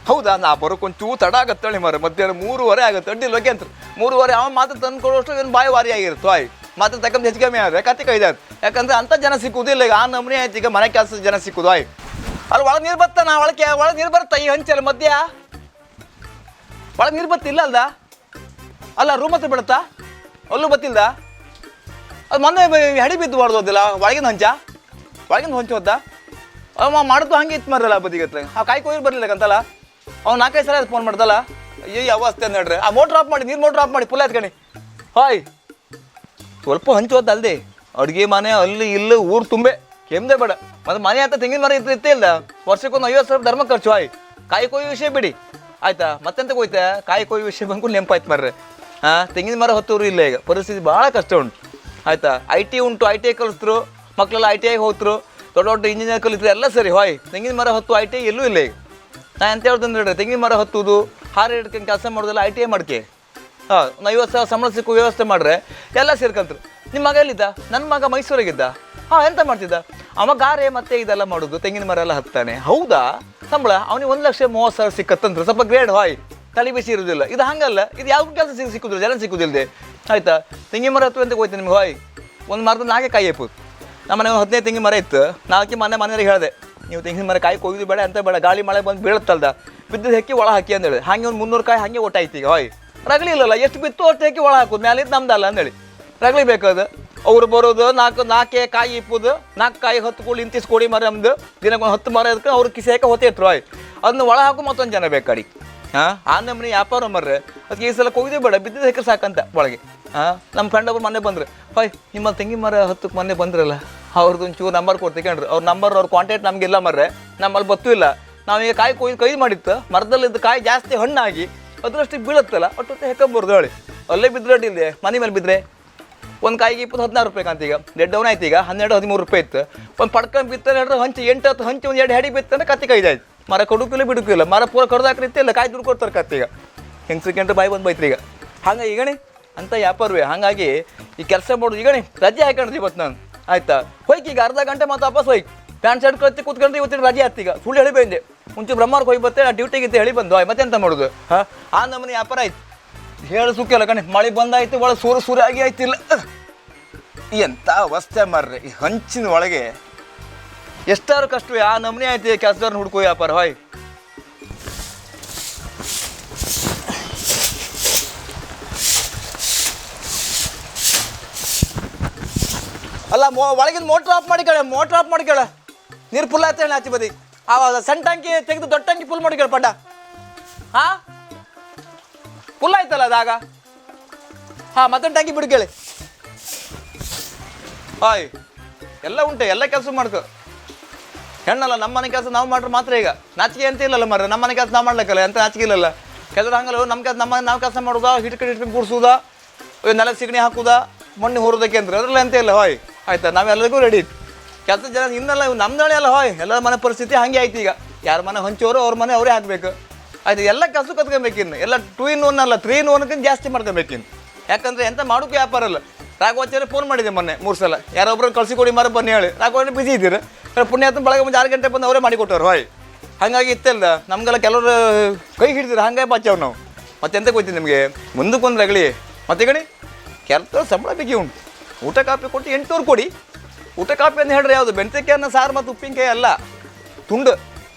ಹೌದಾ, ನಾ ಬರೋಕೊಂಚೂ ತಡ ಆಗತ್ತಳಿ ಮಾರ, ಮಧ್ಯಾಹ್ನ 3:30 ಆಗುತ್ತೆ. ಅಡ್ಡಿಲ್ಲ ಓಕೆ ಅಂತ 3:30 ಅವ ಮಾತ್ರ ತಂದು ಕೊಡೋಷ್ಟು ಏನು ಬಾಯಿ ವಾರಿ ಆಗಿರುತ್ತೆ. ಆಯ್ ಮಾತ್ರ ತಕ್ಕಂತ ಹೆಚ್ಚು ಕಮ್ಮಿ ಆದರೆ ಕತ್ತಿ ಕೈದಾಯ್ತು. ಯಾಕಂದ್ರೆ ಅಂಥ ಜನ ಸಿಕ್ಕುದಿಲ್ಲ ಈಗ. ಆ ನಮೂನೆ ಆಯ್ತು ಈಗ ಮನೆ ಕೆಲಸದ ಜನ ಸಿಕ್ಕುದು. ಆಯ್ ಅಲ್ಲಿ ಒಳಗೆ ನೀರು ಬರ್ತಾನ, ಒಳಗೆ ನೀರು ಬರುತ್ತಾ ಈ ಹಂಚಲ್ಲ ಮಧ್ಯ ಒಳಗೆ ನೀರು ಬತ್ತಿಲ್ಲ ಅಲ್ದ? ಅಲ್ಲ ರೂಮ್ ಹತ್ರ ಬಿಡುತ್ತಾ? ಅಲ್ಲೂ ಬತ್ತಿಲ್ದ? ಅದು ಮೊನ್ನೆ ಹೆಡಿ ಬಿದ್ದು ಮಾಡ್ದೋದಿಲ್ಲ ಒಳಗಿನ ಹಂಚ, ಒಳಗಿನ ಹೊಂಚ ಹೋದ ಅವ ಮಾಡೋದು ಹಂಗೆ ಇತ್ತು ಮಾರಲ್ಲ ಬದಿಗತ್ಲೆ. ಆ ಕಾಯಿ ಕೊಯ್ರು ಬರಲಿಲ್ಲ ಅಂತಲ್ಲ, ಅವ್ನು 4-5 ಸಲ ಫೋನ್ ಮಾಡ್ದಲ್ಲ. ಅಯ್ಯೋ ಅವಸ್ಥೆ ಅಂತ ಹೇಳ್ರಿ. ಆ ಮೋಟ್ರ್ ಆಫ್ ಮಾಡಿ, ನೀರು ಮೋಟ್ರ್ ಆಫ್ ಮಾಡಿ ಫುಲ್ ಆಯ್ತ್ಕಣಿ. ಹಾಯ್, ಸ್ವಲ್ಪ ಹಂಚು ಹೋದ ಅಲ್ದೆ ಅಡುಗೆ ಮನೆ ಅಲ್ಲಿ ಇಲ್ಲಿ ಊರು ತುಂಬೆ ಕೆಮ್ಮದೆ ಬೇಡ. ಮತ್ತು ಮನೆ ಅಂತ ತೆಂಗಿನ ಮರ ಇತ್ತೇ ಇಲ್ಲ, ವರ್ಷಕ್ಕೊಂದು 50,000 ಧರ್ಮ ಖರ್ಚು. ಆಯ್ ಕಾಯಿ ಕೊಯ್ಯೋ ವಿಷಯ ಬಿಡಿ ಆಯ್ತಾ, ಮತ್ತೆಂತ ಕೊಯ್ತಾ ಕಾಯಿ ಕೊಯ್ಯೋ ವಿಷಯ ಬಂದು ನೆಂಪಾಯ್ತು ಮರ್ರೆ. ಹಾಂ, ತೆಂಗಿನ ಮರ ಹೊತ್ತವರು ಇಲ್ಲ ಈಗ, ಪರಿಸ್ಥಿತಿ ಭಾಳ ಕಷ್ಟ ಉಂಟು ಆಯಿತಾ. IT ಉಂಟು, ITI ಕಲಿಸ್ತರು ಮಕ್ಕಳೆಲ್ಲ, ITI ಹೋಗ್ತರು, ದೊಡ್ಡ ದೊಡ್ಡ ಇಂಜಿನಿಯರ್ ಕಲಿತರು ಎಲ್ಲ ಸರಿ. ಹಾಯ್, ತೆಂಗಿನ ಮರ ಹೊತ್ತು ITI ಎಲ್ಲೂ ಇಲ್ಲ ಈಗ. ನಾನು ಎಂತ ಹೇಳ್ತಂದ್ರೆ ಹೇಳ್ರಿ, ತೆಂಗಿನ ಮರ ಹೊತ್ತುದು ಹಾರ ಹಿಡ್ಕೊಂಡು ಕೆಲಸ ಮಾಡೋದೆಲ್ಲ ITI ಮಾಡ್ಕೆ. ಹಾಂ, 50,000 ಸಂಬಳ ಸಿಕ್ಕೋ ವ್ಯವಸ್ಥೆ ಮಾಡ್ರೆ ಎಲ್ಲ ಸೇರ್ಕಂತರು. ನಿಮ್ಮ ಮಗ ಎಲ್ಲಿದ್ದ? ನನ್ನ ಮಗ ಮೈಸೂರಾಗಿದ್ದ. ಹಾಂ, ಎಂತ ಮಾಡ್ತಿದ್ದ ಅವ? ಗಾರೆ ಮತ್ತೆ ಇದೆಲ್ಲ ಮಾಡೋದು, ತೆಂಗಿನ ಮರ ಎಲ್ಲ ಹತ್ತಾನೆ. ಹೌದಾ, ಸಂಬಳ ಅವನಿಗೆ 1,30,000 ಸಿಕ್ಕತ್ತಂದ್ರೆ ಸ್ವಲ್ಪ ಗ್ರೇಡ್. ಹಾಯ್, ತಲೆ ಬಿಸಿ ಇರೋದಿಲ್ಲ. ಇದು ಹಂಗಲ್ಲ, ಇದು ಯಾವ ಕೆಲಸ ಸಿಕ್ಕುದಿಲ್ಲ, ಜನ ಸಿಕ್ಕುದಿಲ್ಲದೆ ಆಯ್ತಾ. ತೆಂಗಿನ ಮರ ಹತ್ತು ಅಂತ ಹೋಯ್ತು ನಿಮ್ಗೆ. ಹಾಯ್, ಒಂದು ಮರದ 4 ಕಾಯಿ ಹಾಕೋದು. ನಮ್ಮ ಮನೆ 15 ತೆಂಗಿನ ಮರ ಇತ್ತು. 4 ಮನೆಯವ್ರಿಗೆ ಹೇಳಿದೆ, ನೀವು ತೆಂಗಿನ ಮರ ಕಾಯಿ ಕೊಯ್ದು ಬೇಡ ಅಂತ ಬೇಡ, ಗಾಳಿ ಮಳೆ ಬಂದು ಬೀಳುತ್ತಲ್ದ, ಬಿದ್ದು ಹಾಕಿ ಒಳ ಹಾಕಿ ಅಂದೇಳಿ. ಹಾಗೆ ಒಂದು 300 ಕಾಯಿ ಹಾಗೆ ಒಟ್ಟಾಯ್ತು ಈಗ. ಹಾಯ್, ರಗಳಿ ಇಲ್ಲಲ್ಲ, ಎಷ್ಟು ಬಿತ್ತು ಅಷ್ಟು ಹಾಕಿ ಒಳ ಹಾಕೋದು, ಮೇಲೆ ಇದು ನಮ್ದಲ್ಲ ಅಂದೇಳಿ ರಗಳಿ ಬೇಕಾದ. ಅವ್ರು ಬರೋದು 4 ಕಾಯಿ ಇಪ್ಪುದು, 4 ಕಾಯಿ 10 ಕೂಡಿ ಇಂತಿಸ್ಕೊಡಿ ಮರ ನಮ್ದು, ದಿನಕ್ಕೆ 10 ಮರ ಅದಕ್ಕೆ ಅವ್ರು ಕಿಸಿ ಹಾಕಿ ಹೊತ್ತೆ ಇಟ್ರು. ಹಾಯ್, ಅದನ್ನ ಒಳ ಹಾಕು ಮತ್ತೊಂದು ಜನ ಬೇಕಾಡಿ. ಹಾಂ, ಆ ನಮ್ಮನೆ ವ್ಯಾಪಾರ ಮರ್ರೆ. ಅದಕ್ಕೆ ಈ ಸಲ ಕೊಯ್ದು ಬೇಡ, ಬಿದ್ದಿದ್ದು ಹಾಕಿ ಸಾಕಂತ ಒಳಗೆ. ಹಾಂ, ನಮ್ಮ ಫ್ರೆಂಡ್ ಒಬ್ಬರು ಮನೆ ಬಂದ್ರೆ, ಹಾಯ್ ನಿಮ್ಮ ತೆಂಗಿನ ಮರ 10ಕ್ಕೆ ಮೊನ್ನೆ ಬಂದ್ರಲ್ಲ, ಅವ್ರದ್ದು ಒಂಚೂರು ನಂಬರ್ ಕೊಡ್ತಿಕಂಡ್ರಿ. ಅವ್ರ ನಂಬರ್ ಅವ್ರ ಕಾಂಟ್ಯಾಕ್ಟ್ ನಮಗೆಲ್ಲ ಮರ್ರೆ, ನಮ್ಮಲ್ಲಿ ಬತ್ತೂ ಇಲ್ಲ. ನಾವೀಗ ಕಾಯಿ ಕೈ ಮಾಡಿತ್ತು, ಮರದಲ್ಲಿದ್ದು ಕಾಯಿ ಜಾಸ್ತಿ ಹಣ್ಣಾಗಿ ಅದರಷ್ಟಿಗೆ ಬೀಳುತ್ತಲ್ಲ, ಒಟ್ಟು ಹೆಕ್ಕಂಬರ್ದು ಹೇಳಿ. ಅಲ್ಲೇ ಬಿದ್ದರೆ ಅಡ್ಡಿಲ್ಲದೆ ಮನೆ ಮೇಲೆ ಬಿದ್ದರೆ ಒಂದು ಕಾಯಿಗೆ 16 ರೂಪಾಯಿ ಅಂತ. ಈಗ ಡೆಡ್ ಡೌನ್ ಆಯ್ತು, ಈಗ 12-13 ರೂಪಾಯಿ ಇತ್ತು. ಒಂದು ಪಡ್ಕೊಂಡು ಬಿತ್ತಂದ್ರೆ ಹೇಳ್ರೆ ಹಂಚಿ 8-10 ಹಂಚಿ ಒಂದು 2 ಹೆಡಿ ಬಿತ್ತಂದ್ರೆ ಕತ್ತಿ ಕೈದಾಯ್ತು. ಮರ ಕೊಡೋಕಿಲ್ಲ ಬಿಡೋಕಿಲ್ಲ, ಮರ ಪೂರ ಕಡ್ದಾಕ್ರಿತ್ತಿಲ್ಲ, ಕಾಯಿ ದುಡ್ಡು ಕೊಡ್ತಾರೆ ಕತ್ತಿಗ. ಹೆಂಗ್ಸಕ್ಕೆ ಬಾಯಿ ಬಂದು ಬೈತ್ರಿ ಈಗ. ಹಂಗೆ ಈಗಣಿ ಅಂತ ವ್ಯಾಪಾರವೇ. ಹಾಗಾಗಿ ಈ ಕೆಲಸ ಮಾಡೋದು ಈಗಣಿ ರಜೆ ಹಾಕೊಂಡ್ರಿ ಇವತ್ತು ನಾನು ಆಯ್ತಾ. ಹೋಯ್ತು ಈಗ ಅರ್ಧ ಗಂಟೆ ಮತ್ತು ವಾಪಸ್ ಹೋಯ್ತು. ಪ್ಯಾಂಟ್ ಶರ್ಟ್ ಕತ್ತಿ ಕೂತ್ಕೊಂಡ್ರೆ ಇವತ್ತಿನ ರಜೆ ಆಯ್ತು. ಈಗ ಸುಳ್ಳು ಹೇಳಿ ಬಂದೆ, ಮುಂಚೆ ಬ್ರಹ್ಮಾರ್ಗೆ ಹೋಗಿ ಬರ್ತೇನೆ, ಡ್ಯೂಟಿಗೆ ಇತ್ತು ಹೇಳಿ ಬಂದು. ಮತ್ತೆ ಎಂತ ಮಾಡೋದು? ಹಾಂ, ಆ ನಮ್ಮನೆ ವ್ಯಾಪಾರ ಆಯ್ತು. ಹೇಳು ಸುಖಿಲ್ಲ ಕಣೆ, ಮಳೆ ಬಂದಾಯ್ತು, ಒಳಗೆ ಸೂರು ಆಗಿ ಆಯ್ತಿಲ್ಲ. ಎಂಥ ಅವಸ್ಥೆ ಮಾರ್ರಿ, ಈ ಹಂಚಿನ ಒಳಗೆ ಎಷ್ಟಾರು ಕಷ್ಟವೇ. ಆ ನಮ್ಮನೆ ಆಯ್ತು ಕೆಲಸದವ್ರನ್ನ ಹುಡ್ಕೋ ವ್ಯಾಪಾರ. ಹಾಯ್, ಅಲ್ಲ ಒಳಗಿನ ಮೋಟ್ರ್ ಆಫ್ ಮಾಡಿ ಕೇಳ, ಮೋಟ್ರ್ ಆಫ್ ಮಾಡಿ ಕೇಳ. ನೀರು ಫುಲ್ ಆಯ್ತು ಹೇಳಿ ಆಚೆ ಬದಿ. ಆ ಸಣ್ಣ ಟ್ಯಾಂಕಿ ತೆಗೆದು ದೊಡ್ಡ ಟ್ಯಾಂಕಿ ಫುಲ್ ಮಾಡಿ ಕೇಳ ಪಡ್ಡ. ಹಾಂ, ಫುಲ್ ಆಯ್ತಲ್ಲ ಅದಾಗ. ಹಾಂ, ಮತ್ತೊಂದು ಟ್ಯಾಂಕಿ ಬಿಡು ಕೇಳಿ. ಹಾಯ್, ಎಲ್ಲ ಉಂಟು, ಎಲ್ಲ ಕೆಲಸ ಮಾಡ್ಕೊ. ಹೆಣ್ಣಲ್ಲ, ನಮ್ಮ ಮನೆ ಕೆಲಸ ನಾವು ಮಾಡ್ರೆ ಮಾತ್ರ. ಈಗ ನಾಚಿಕೆ ಅಂತ ಇಲ್ಲಲ್ಲ ಮರ್ರೆ, ನಮ್ಮ ಮನೆ ಕೆಲಸ ನಾವು ಮಾಡ್ಲಿಕ್ಕಲ್ಲ, ಎಂತ ನಾಚಿಕೆ ಇಲ್ಲಲ್ಲ. ಕೆಲವರು ಹಂಗಲ್ಲ, ನಮ್ಮ ಕೆಲಸ ನಾವು ಕೆಲಸ ಮಾಡೋದಾ, ಹಿಟ್ಕೊಂಡು ಗುಡಿಸೋದಾ, ನೆಲ ಸಿಗಣಿ ಹಾಕುದಾ, ಮಣ್ಣು ಹೊರೋದಕ್ಕೆ ಅಂದ್ರೆ ಅದರಲ್ಲ ಎಂತ ಇಲ್ಲ. ಹಾಯ್ ಆಯ್ತಾ, ನಾವೆಲ್ಲರಿಗೂ ರೆಡಿ ಕೆಲಸ ಜನ. ಇನ್ನೆಲ್ಲ ನಮ್ದಳೆ ಅಲ್ಲ. ಹಾಯ್, ಎಲ್ಲ ಮನೆ ಪರಿಸ್ಥಿತಿ ಹಂಗೆ ಆಯ್ತು ಈಗ. ಯಾರ ಮನೆ ಹಂಚೋರು ಅವ್ರ ಮನೆ ಅವರೇ ಹಾಕಬೇಕು ಆಯ್ತು. ಎಲ್ಲ ಕೆಲಸ ಕತ್ಕೊಬೇಕಿನ್ನು, ಎಲ್ಲ 2 in 1 ಅಲ್ಲ 3 in 1 ಜಾಸ್ತಿ ಮಾಡ್ಕೊಬೇಕಿನ್ನು. ಯಾಕಂದರೆ ಎಂತ ಮಾಡೋಕ್ಕೆ ವ್ಯಾಪಾರ ಅಲ್ಲ. ರಾಘವಾಚಾರ್ಯ ಫೋನ್ ಮಾಡಿದೆ ಮೊನ್ನೆ 3 ಸಲ, ಯಾರೊಬ್ಬರು ಕಳಿಸಿಕೊಡಿ ಮರ ಬನ್ನಿ ಹೇಳಿ. ರಾಘವಾಚಾರ್ಯ ಬಿಸಿ ಇದ್ದೀರಿ, ಪುಣ್ಯಾತ್ಮ ಬೆಳಗ್ಗೆ ಮುಂಚೆ 6 ಗಂಟೆ ಬಂದು ಅವರೇ ಮಾಡಿಕೊಟ್ಟವ್ರು. ಹಾಯ್, ಹಾಗಾಗಿ ಇತ್ತಲ್ಲ ನಮಗೆಲ್ಲ ಕೆಲವರು ಕೈ ಹಿಡಿದಿರು, ಹಂಗಾಗಿ ಬಾಚವ್ ನಾವು. ಮತ್ತೆಂತ ಗೊತ್ತಿ ನಿಮಗೆ, ಮುಂದಕ್ಕೊಂದು ರಗಳಿ. ಮತ್ತೆ ಗಣಿ ಕೆಲಸ ಸಂಬಳ ಬಿಗಿ ಉಂಟು. ಊಟ ಕಾಪಿ ಕೊಟ್ಟು 800 ಕೊಡಿ. ಊಟ ಕಾಪಿ ಅಂತ ಹೇಳ್ರಿ ಯಾವುದು? ಬೆಂಡೆಕಾಯಿನ ಸಾರು ಮತ್ತು ಉಪ್ಪಿನಕಾಯಿ ಅಲ್ಲ, ತುಂಡು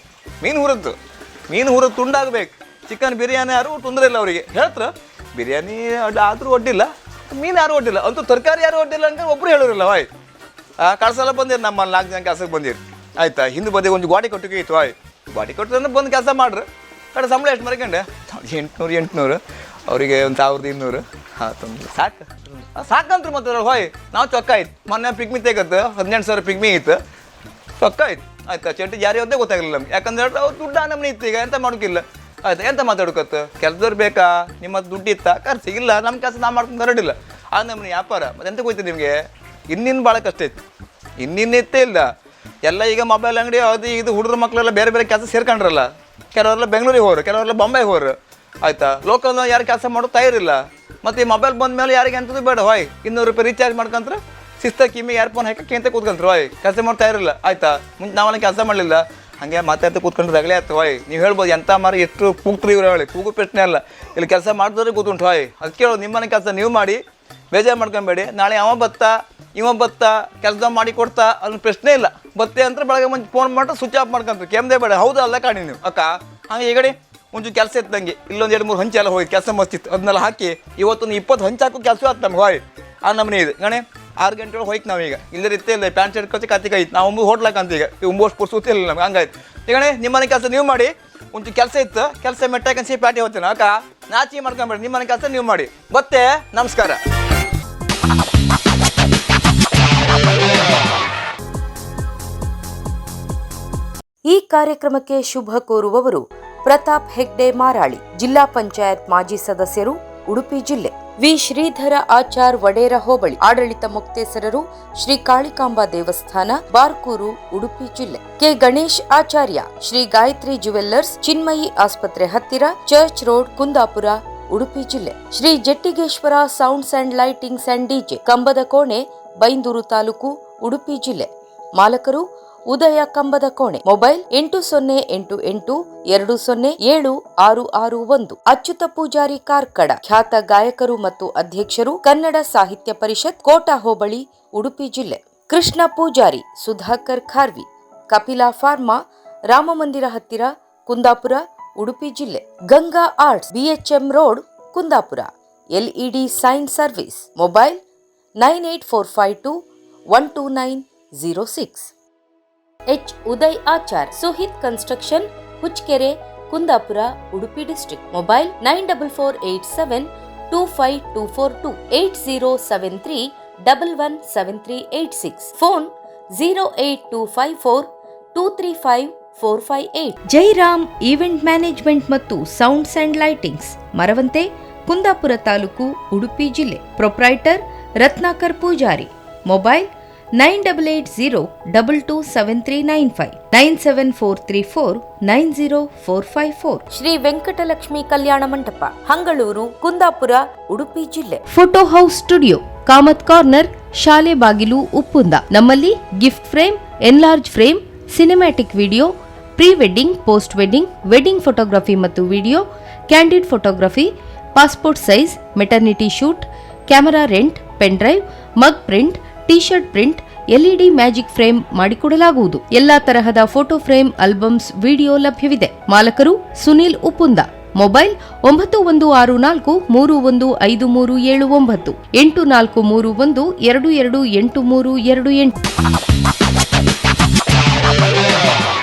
ಮೀನು ಹುರಿದು ತುಂಡಾಗಬೇಕು. ಚಿಕನ್ ಬಿರಿಯಾನಿ ಯಾರು ತೊಂದರೆ ಇಲ್ಲ ಅವರಿಗೆ. ಹೇಳ್ತಾರೆ ಬಿರಿಯಾನಿ ಆದರೂ ಒಡ್ಡಿಲ್ಲ, ಮೀನು ಯಾರು ಒಡ್ಡಿಲ್ಲ, ಅಂತೂ ತರಕಾರಿ ಯಾರು ಒಡ್ಡಿಲ್ಲ ಅಂತ ಒಬ್ಬರು ಹೇಳೋರಿಲ್ಲ. ಹಾಯ್, ಕಳ್ಸಲ್ಲ ಬಂದಿರಿ, ನಮ್ಮಲ್ಲಿ 4 ಜನ ಕೆಲಸಕ್ಕೆ ಬಂದಿರಿ ಆಯ್ತಾ. ಹಿಂದೆ ಬದಿಗೆ ಒಂದು ಗಾಡಿ ಕಟ್ಟಿಗೆ ಇತ್ತು. ಹಾಯ್, ಗಾಡಿ ಕಟ್ಟಿದ್ರೆ ಬಂದು ಕೆಲಸ ಮಾಡ್ರಿ. ಕಡೆ ಸಂಬಳ ಎಷ್ಟು ಮರ್ಕಂಡೆ? 800 ಅವರಿಗೆ 1,200. ಹಾಂ, ತಂದು ಸಾಕಂತ್ರಿ. ಮತ್ತೆ ಹೋಯ್ ನಾವು ಚೊಕ್ಕ ಆಯ್ತು. ಮೊನ್ನೆ ಪಿಗ್ಮಿ ತೆಗತ್ತು 18,000 ಪಿಗ್ಮಿ ಇತ್ತು, ಚೊಕ್ಕ ಆಯ್ತು. ಆಯ್ತಾ ಚಟಿ ಜಾರಿ ಹೋದೇ ಗೊತ್ತಾಗಲಿಲ್ಲ ನಮ್ಗೆ, ಯಾಕಂದ್ರೆ ಅವ್ರು ದುಡ್ಡು ನಮ್ಮನೆ ಇತ್ತು, ಈಗ ಎಂತ ಮಾಡೋಕ್ಕಿಲ್ಲ ಆಯ್ತಾ, ಎಂತ ಮಾತಾಡ್ಕೊತ್ತು ಕೆಲಸದವ್ರು ಬೇಕಾ, ನಿಮ್ಮ ದುಡ್ಡು ಇತ್ತಾ ಖರ್ಚಿಗಿಲ್ಲ, ನಮ್ಮ ಕೆಲಸ ನಾವು ಮಾಡ್ಕೊಂಡು ಹೊರಡಿಲ್ಲ ಆ ನಮ್ಮನೆ ವ್ಯಾಪಾರ. ಮತ್ತೆ ಎಂತ ಹೋಯ್ತು ನಿಮಗೆ, ಇನ್ನಿನ್ನು ಭಾಳ ಕಷ್ಟ ಇತ್ತು, ಇನ್ನಿನ್ನಿತ್ತೇ ಇಲ್ಲ ಎಲ್ಲ. ಈಗ ಮೊಬೈಲ್ ಅಂಗಡಿ ಅದು ಇದು ಹುಡುಗರು ಮಕ್ಕಳೆಲ್ಲ ಬೇರೆ ಬೇರೆ ಕೆಲಸ ಸೇರ್ಕೊಂಡ್ರಲ್ಲ, ಕೆಲವರೆಲ್ಲ ಬೆಂಗಳೂರಿಗೆ ಹೋರು, ಕೆಲವರೆಲ್ಲ ಬೊಂಬೈಗೆ ಹೋರು ಆಯಿತಾ, ಲೋಕಲ್ ಯಾರು ಕೆಲಸ ಮಾಡೋ ತಯಾರಿಲ್ಲ. ಮತ್ತು ಈ ಮೊಬೈಲ್ ಬಂದ ಮೇಲೆ ಯಾರಿಗೆ ಎಂಥದ್ದು ಬೇಡ, ಹೊಯ್ 200 ರೂಪಾಯಿ ರೀಚಾರ್ಜ್ ಮಾಡ್ಕೊಂಡ್ರೆ ಶಿಸ್ತ ಕಿಮ್ಮಿ ಇಯರ್ಫೋನ್ ಹಾಕಿ ಅಂತ ಕೂತ್ಕೊಂಡ್ರು, ಹೊಯ್ ಕೆಲಸ ಮಾಡ್ತಾ ಇರಲಿಲ್ಲ ಆಯಿತಾ. ಮುಂಚೆ ನಾವೆಲ್ಲ ಕೆಲಸ ಮಾಡಲಿಲ್ಲ, ಹಾಗೆ ಮಾತಾಡ್ತಾ ಕೂತ್ಕೊಂಡ್ರೆ ರಗಳೆ ಆಯ್ತು. ಹೊಯ್ ನೀವು ಹೇಳ್ಬೋದು ಎಂಥ ಮಾರಿ ಎಷ್ಟು ಕೂಗ್ತ್ರು ಇವ್ರು ಹೇಳಿ, ಕೂಗು ಪ್ರಶ್ನೆ ಅಲ್ಲ, ಇಲ್ಲಿ ಕೆಲಸ ಮಾಡಿದ್ರೆ ಕೂತ್ಕೊಂಡ್ರು. ಹೊಯ್ ಅದು ಕೇಳೋದು ನಿಮ್ಮನೆ ಕೆಲಸ ನೀವು ಮಾಡಿ, ಬೇಜಾರು ಮಾಡ್ಕೊಬೇಡಿ. ನಾಳೆ ಅವ ಬತ್ತಾ ಕೆಲಸ ಮಾಡಿ ಕೊಡ್ತಾ ಅದನ್ನ ಪ್ರಶ್ನೆ ಇಲ್ಲ. ಬತ್ತೆ ಅಂತ ಬೆಳಗ್ಗೆ ಮುಂಚೆ ಫೋನ್ ಮಾಡ್ರೆ ಸ್ವಿಚ್ ಆಫ್ ಮಾಡ್ಕೊಂತ ಕೆಮ್ಮದೆ ಬೇಡ, ಹೌದಾ ಅಲ್ಲ ಕಾಣಿ ನೀವು ಅಕ್ಕ. ಹಾಗೆ ಈ ಕಡೆ ಮುಂಚೆ ಕೆಲಸ ಇತ್ತಂಗೆ ಇಲ್ಲೊಂದು 2-3 ಹಂಚೆ ಎಲ್ಲ ಹೋಗಿ ಕೆಲಸ ಮಸ್ತಿತ್ತು, ಅದನ್ನೆಲ್ಲ ಹಾಕಿ ಇವತ್ತೊಂದು 20 ಹಂಚು ಹಾಕೋ ಕೆಲಸ ಆಯ್ತು ನಮ್ಗೆ. ಹೋಯ್ ಆ ನಮ್ಮನೆ ಇದು ಗಣೆ 6 ಗಂಟೆ ಒಳಗೆ ಹೋಯ್ತು ನಾವೀಗ, ಇಲ್ಲದೇ ಇತ್ತೇ ಇಲ್ಲ ಪ್ಯಾಂಟ್ ಶರ್ಟ್ ಕಚ್ಚಿ ಕತ್ತಿ ಕೈತು ನಾವು ಹೋಟ್ಲಕ್ಕಂತ ಈಗ 9 ಪುರ್ಸೂತಿ ಇಲ್ಲ ನಮ್ಗೆ, ಹಂಗಾಯ್ತು. ಈಗಣೆ ನಿಮ್ಮನೆ ಕೆಲಸ ನೀವು ಮಾಡಿ, ಮುಂಚೆ ಕೆಲಸ ಇತ್ತು ಕೆಲಸ ಮೆಟ್ಟಾಕನ್ಸಿ ಪ್ಯಾಟಿ ಹೋಗ್ತೇನೆ ಅಕ್ಕ, ನಾಚಿಕೆ ಮಾಡ್ಕೊಂಬೇಡಿ, ನಿಮ್ಮನೆ ಕೆಲಸ ನೀವು ಮಾಡಿ. ಮತ್ತೆ ನಮಸ್ಕಾರ. ಈ ಕಾರ್ಯಕ್ರಮಕ್ಕೆ ಶುಭ ಕೋರುವವರು ಪ್ರತಾಪ್ ಹೆಗ್ಡೆ ಮಾರಾಳಿ, ಜಿಲ್ಲಾ ಪಂಚಾಯತ್ ಮಾಜಿ ಸದಸ್ಯರು, ಉಡುಪಿ ಜಿಲ್ಲೆ. ವಿ ಶ್ರೀಧರ ಆಚಾರ್, ವಡೇರ ಹೋಬಳಿ, ಆಡಳಿತ ಮುಕ್ತೇಸರರು, ಶ್ರೀ ಕಾಳಿಕಾಂಬಾ ದೇವಸ್ಥಾನ, ಬಾರ್ಕೂರು, ಉಡುಪಿ ಜಿಲ್ಲೆ. ಕೆ ಗಣೇಶ್ ಆಚಾರ್ಯ, ಶ್ರೀ ಗಾಯತ್ರಿ ಜುವೆಲ್ಲರ್ಸ್, ಚಿನ್ಮಯಿ ಆಸ್ಪತ್ರೆ ಹತ್ತಿರ, ಚರ್ಚ್ ರೋಡ್, ಕುಂದಾಪುರ, ಉಡುಪಿ ಜಿಲ್ಲೆ. Shri Jattigeshwara sounds and lightings and DJ, ಕಂಬದ ಕೋಣೆ, ಬೈಂದೂರು ತಾಲೂಕು, ಉಡುಪಿ ಜಿಲ್ಲೆ. ಮಾಲಕರು ಉದಯ ಕಂಬದ ಕೋಣೆ. ಮೊಬೈಲ್ 8082076661. ಅಚ್ಯುತ ಪೂಜಾರಿ ಕಾರ್ಕಡ, ಖ್ಯಾತ ಗಾಯಕರು ಮತ್ತು ಅಧ್ಯಕ್ಷರು, ಕನ್ನಡ ಸಾಹಿತ್ಯ ಪರಿಷತ್, ಕೋಟಾ ಹೋಬಳಿ, ಉಡುಪಿ ಜಿಲ್ಲೆ. ಕೃಷ್ಣ ಪೂಜಾರಿ, ಸುಧಾಕರ್ ಖಾರ್ವಿ, ಕಪಿಲಾ ಫಾರ್ಮಾ, ರಾಮಮಂದಿರ ಹತ್ತಿರ, ಕುಂದಾಪುರ, ಉಡುಪಿ ಜಿಲ್ಲೆ. Ganga arts, BHM road, Kundapura. LED sign service. Mobile 9845212906. H. Uday Achar, Suhit construction, Huchkere, Kundapura, Udupi district. Mobile 9448725242, 8073117386. Phone 08254235458. Jairam event management ಮತ್ತು sounds and lightings, Maravanthe, Kundapura ತಾಲೂಕು, ಉಡುಪಿ ಜಿಲ್ಲೆ. ಪ್ರೊಪ್ರೈಟರ್ ರತ್ನಾಕರ್ ಪೂಜಾರಿ. ಮೊಬೈಲ್ 9880227395, 974349044. ಶ್ರೀ ವೆಂಕಟಲಕ್ಷ್ಮಿ ಕಲ್ಯಾಣ ಮಂಟಪ, ಹಂಗಳೂರು, ಕುಂದಾಪುರ, ಉಡುಪಿ ಜಿಲ್ಲೆ. Photo house studio, Kamath corner, ಶಾಲೆ ಬಾಗಿಲು, ಉಪ್ಪುಂದ. ನಮ್ಮಲ್ಲಿ gift frame, enlarge frame, cinematic video, pre wedding, post wedding, wedding photography ಮತ್ತು video, candid photography, passport size, maternity shoot, camera rent, pen drive, mug print, T shirt print, LED magic frame ಮಾಡಿಕೊಡಲಾಗುವುದು. ಎಲ್ಲಾ ತರಹದ photo frame, albums, video ಲಭ್ಯವಿದೆ. ಮಾಲಕರು Sunil Uppunda. Mobile 9164315379, 8431228328.